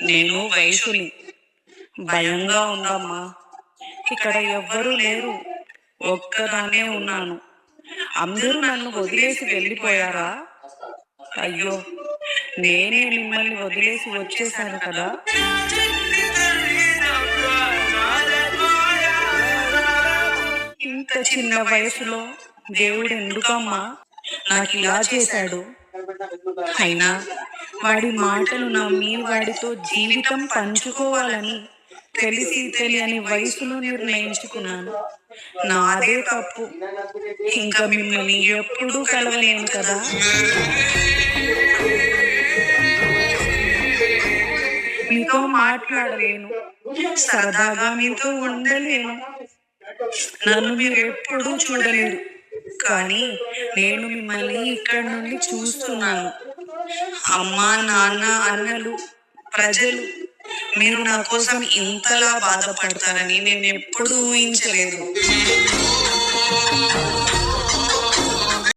నేను వైషుని. భయంగా ఉందమ్మా. ఇక్కడ ఎవ్వరూ లేరు, ఒక్కదాన్నే ఉన్నాను. అందరూ నన్ను వదిలేసి వెళ్ళిపోయారా? అయ్యో, నేనే మిమ్మల్ని వదిలేసి వచ్చేసాను కదా. ఇంత చిన్న వయసులో దేవుడు ఎందుకమ్మా నాకు ఇలా చేశాడు? అయినా వాడి మాటలు నమ్మి వాడితో జీవితం పంచుకోవాలని తెలిసి తెలియని వయసులో నిర్ణయించుకున్నాను. నాదే తప్పు. ఇంకా మిమ్మల్ని ఎప్పుడూ కలవలేను కదా. మీతో మాట్లాడలేను, సరదాగా మీతో ఉండలేను, నన్ను మీరు ఎప్పుడూ చూడలేరు. కానీ నేను మిమ్మల్ని ఇక్కడి నుండి చూస్తున్నాను. అమ్మా, నాన్న, అన్నలు, ప్రజలు, మీరు నా కోసం ఇంతలా బాధపడతారని నేను ఎప్పుడూ ఊహించలేదు.